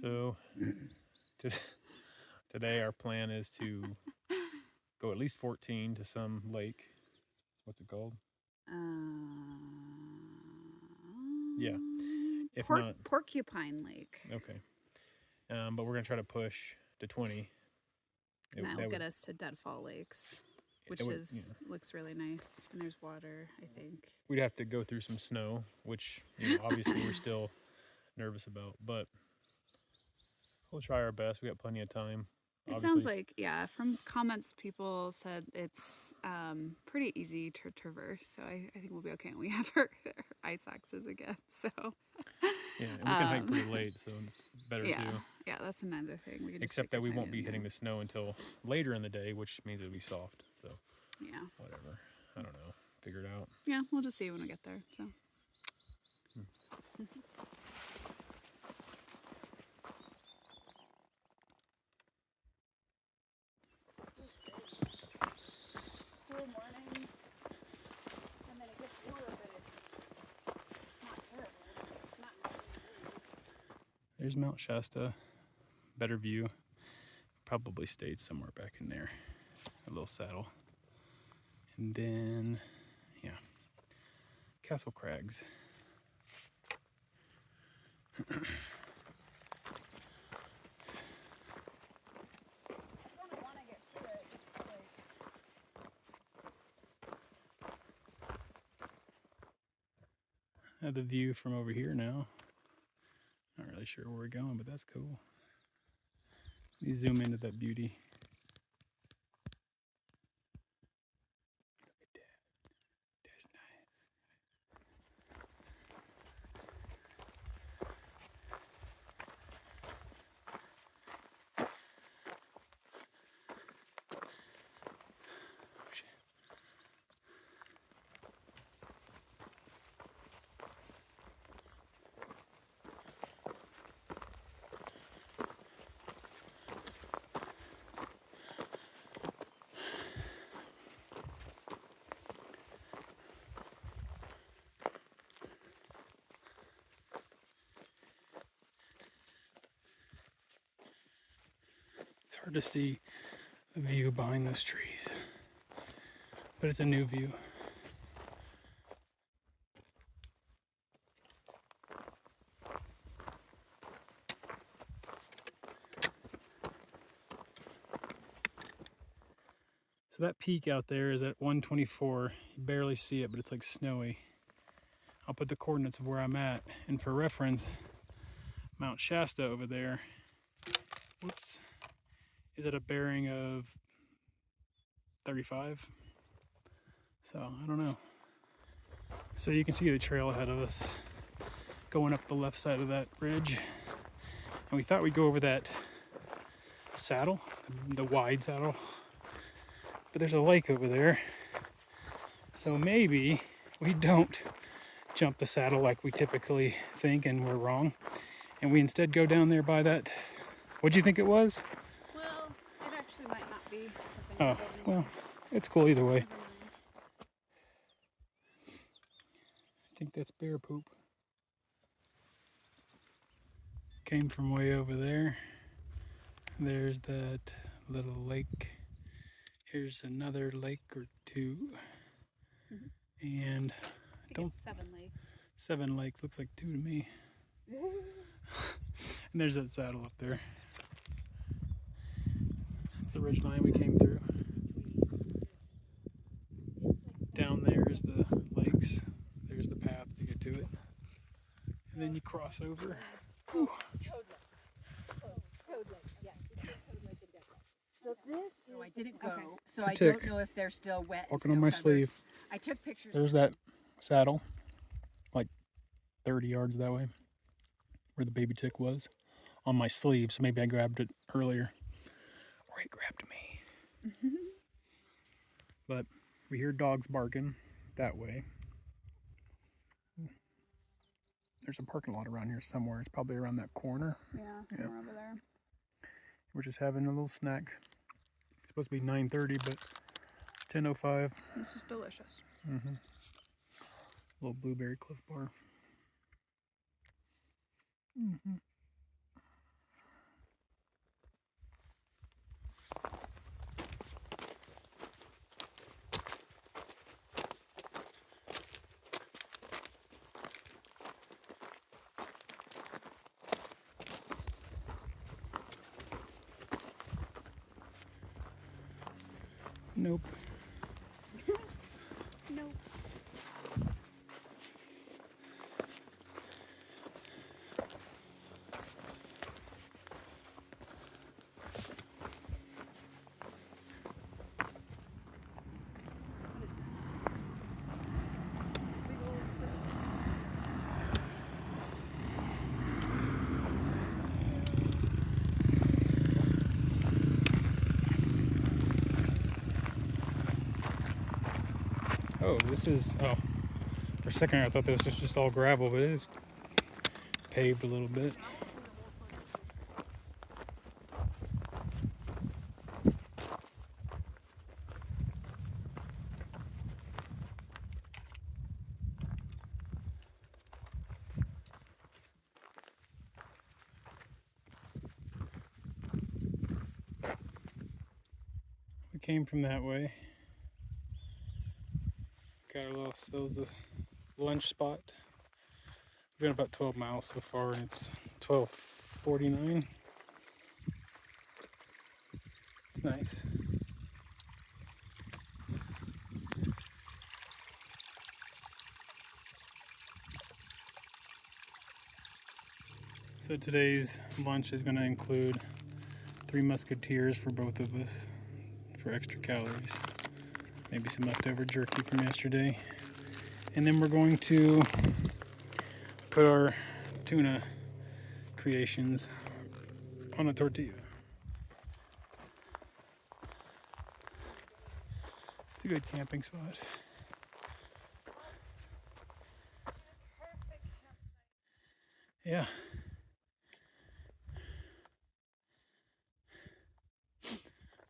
So today our plan is to go at least 14 to some lake. What's it called? Yeah. If not, Porcupine Lake. okay. But we're gonna try to push to 20. And that'll get us to Deadfall Lakes, which looks really nice, and there's water. I think we'd have to go through some snow, which obviously we're still nervous about, but we'll try our best. We got plenty of time. It sounds like, yeah, from comments people said it's pretty easy to traverse, so I think we'll be okay. And we have our ice axes again, so yeah, and we can hike pretty late, so it's better too. Yeah, that's another thing. We can except that we won't be hitting the snow until later in the day, which means it'll be soft. So yeah, whatever. I don't know. Figure it out. Yeah, we'll just see when we get there. So. Cool mornings, and then it gets cooler, but it's not terrible. It's not nice. There's Mount Shasta. Better view. Probably stayed somewhere back in there. A little saddle. And then, yeah, Castle Crags. I have the view from over here now. Not really sure where we're going, but that's cool. Let me zoom into that beauty. Look at that. That's nice. It's hard to see the view behind those trees, but it's a new view. So that peak out there is at 124. You barely see it, but it's like snowy. I'll put the coordinates of where I'm at. And for reference, Mount Shasta over there, whoops, is at a bearing of 35. So I don't know. So you can see the trail ahead of us going up the left side of that ridge. And we thought we'd go over that saddle, the wide saddle. But there's a lake over there. So maybe we don't jump the saddle like we typically think and we're wrong. And we instead go down there by that. What'd you think it was? Well, it actually might not be something. Oh, well, it's cool either way. I think that's bear poop. Came from way over there. There's that little lake. Here's another lake or two. And I think it's 7 lakes. 7 lakes, looks like 2 to me. And there's that saddle up there. That's the ridge line we came through. Down there is the lakes. There's the path to get to it. And then you cross over. Whew. So this I didn't go, so I don't know if they're still wet. Walking on my sleeve. I took pictures. There's that saddle, like 30 yards that way, where the baby tick was, on my sleeve. So maybe I grabbed it earlier, or it grabbed me. But we hear dogs barking that way. There's a parking lot around here somewhere. It's probably around that corner. Yeah, somewhere over there. We're just having a little snack. It's supposed to be 9:30, but it's 10:05. This is delicious. Little blueberry Cliff Bar. Nope. Nope. What is that? Big old foot. Oh, this is, oh, for a second I thought this was just all gravel, but it is paved a little bit. We came from that way. Got our little, so it's a lunch spot. We've been about 12 miles so far, and it's 12:49. It's nice. So today's lunch is going to include 3 musketeers for both of us for extra calories. Maybe some leftover jerky from yesterday. And then we're going to put our tuna creations on a tortilla. It's a good camping spot. Yeah.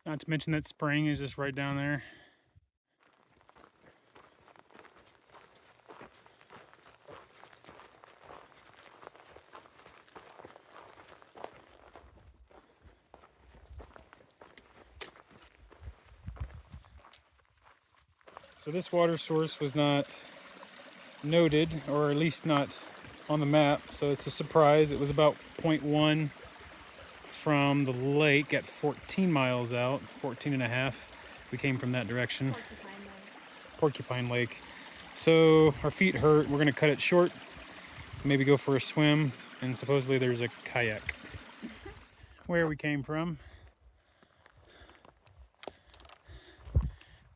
Not to mention that spring is just right down there. So this water source was not noted, or at least not on the map, so it's a surprise. It was about 0.1 from the lake at 14 miles out, 14 and a half. We came from that direction. Porcupine Lake. So our feet hurt. We're gonna cut it short, maybe go for a swim, and supposedly there's a kayak. Where we came from,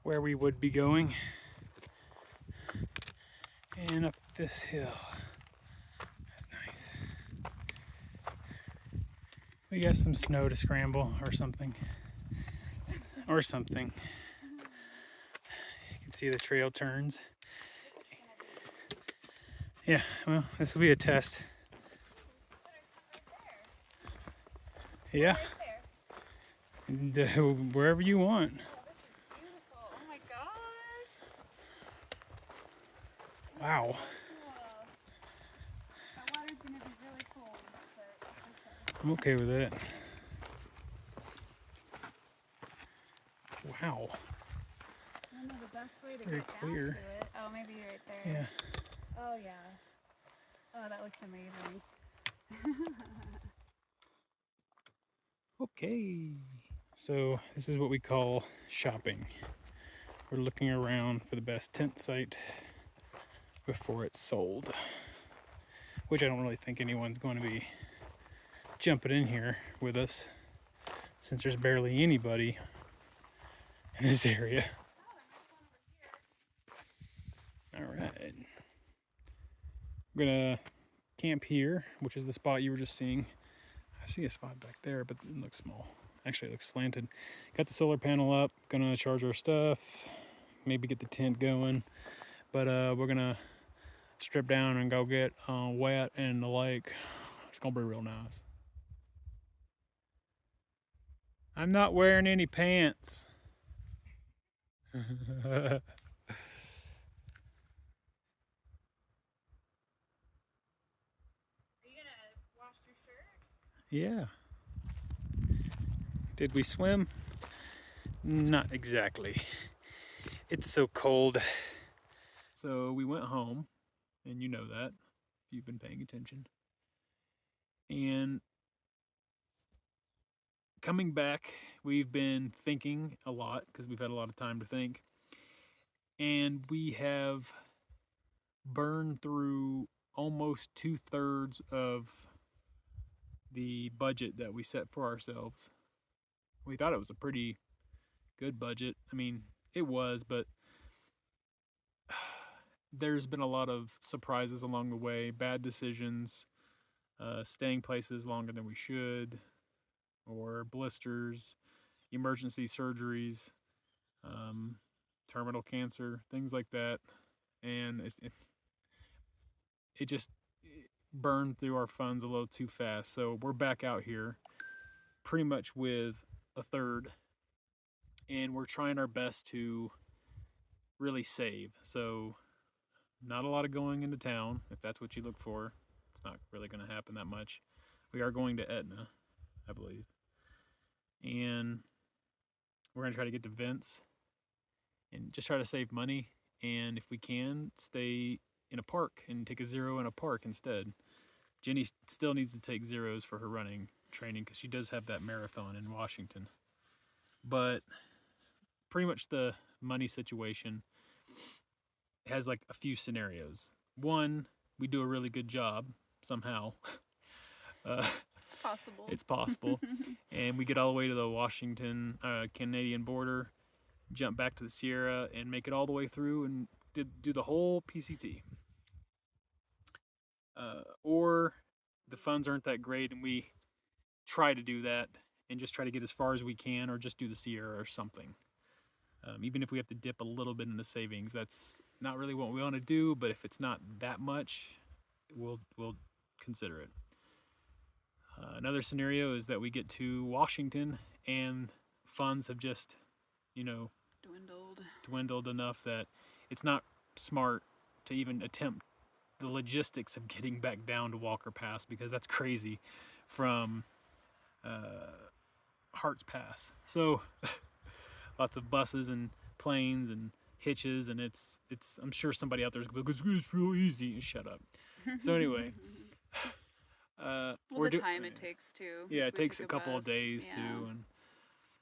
where we would be going, and up this hill. That's nice. We got some snow to scramble or something. Or something. You can see the trail turns. Yeah, well, this will be a test. Yeah. And, wherever you want. Oh my gosh. Wow. That water's gonna be really cold, but okay. I'm okay with it. Wow. I don't know the best way It's to very get clear. down to it. Oh, maybe right there. Yeah. Oh yeah. Oh, that looks amazing. Okay. So this is what we call shopping. We're looking around for the best tent site before it's sold. Which I don't really think anyone's going to be jumping in here with us, since there's barely anybody in this area. All right. We're gonna camp here, which is the spot you were just seeing. I see a spot back there, but it looks small. Actually, it looks slanted. Got the solar panel up, gonna charge our stuff, maybe get the tent going. But we're gonna strip down and go get wet in the lake. It's gonna be real nice. I'm not wearing any pants. Are you gonna wash your shirt? Yeah. Did we swim? Not exactly. It's so cold. So we went home, and you know that if you've been paying attention. And coming back, we've been thinking a lot because we've had a lot of time to think. And we have burned through almost 2/3 of the budget that we set for ourselves. We thought it was a pretty good budget. I mean, it was, but there's been a lot of surprises along the way, bad decisions, staying places longer than we should, or blisters, emergency surgeries, terminal cancer, things like that. And it just burned through our funds a little too fast. So we're back out here pretty much with a third, and we're trying our best to really save. So not a lot of going into town, if that's what you look for. It's not really going to happen that much. We are going to Etna, I believe. And we're going to try to get to Vince and just try to save money. And if we can, stay in a park and take a zero in a park instead. Jenny still needs to take zeros for her running training because she does have that marathon in Washington. But pretty much the money situation has like a few scenarios. One, we do a really good job somehow. It's possible. It's possible. And we get all the way to the Washington Canadian border, jump back to the Sierra, and make it all the way through and do the whole PCT. Or the funds aren't that great and we try to do that and just try to get as far as we can, or just do the Sierra or something. Even if we have to dip a little bit into savings, that's not really what we want to do, but if it's not that much, we'll consider it. Another scenario is that we get to Washington and funds have just, dwindled enough that it's not smart to even attempt the logistics of getting back down to Walker Pass, because that's crazy from Hart's Pass. So lots of buses and planes and hitches, and it's I'm sure somebody out there's going to go, it's real easy. Shut up. So anyway, the time it takes too. Yeah, it takes a couple of days too, and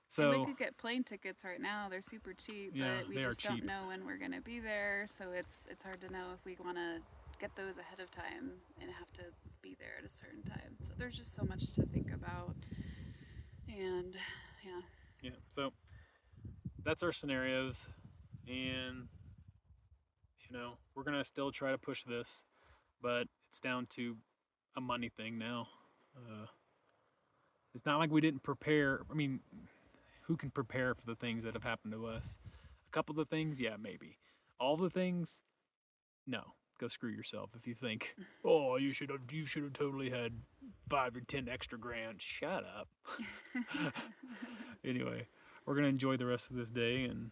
so and we could get plane tickets right now. They're super cheap, but we just don't know when we're gonna be there. So it's hard to know if we want to get those ahead of time and have to be there at a certain time. So there's just so much to think about, and yeah. So that's our scenarios, and we're gonna still try to push this, but it's down to a money thing now. It's not like we didn't prepare. I mean, who can prepare for the things that have happened to us? A couple of the things, yeah, maybe. All the things, no. Go screw yourself if you think, oh, you should have totally had 5 or 10 extra grand. Shut up. Anyway, we're gonna enjoy the rest of this day and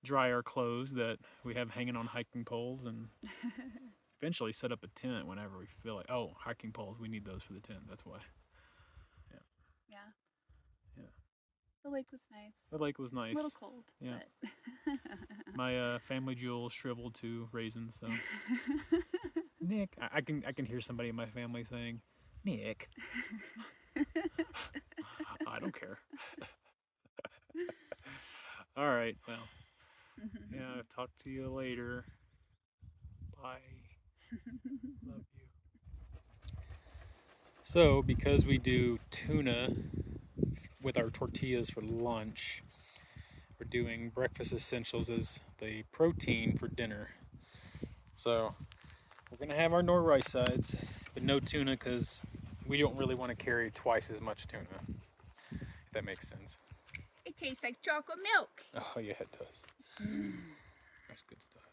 dry our clothes that we have hanging on hiking poles, and eventually set up a tent whenever we feel like, oh, hiking poles, we need those for the tent. That's why. Yeah. The lake was nice. The lake was nice. A little cold. Yeah. But My family jewels shriveled to raisins. So Nick, I can hear somebody in my family saying, Nick. I don't care. All right. Well. Yeah. Talk to you later. Bye. Love you. So, because we do tuna with our tortillas for lunch, we're doing breakfast essentials as the protein for dinner. So, we're going to have our nor rice sides, but no tuna because we don't really want to carry twice as much tuna, if that makes sense. it tastes like chocolate milk. Oh, yeah, it does. That's good stuff.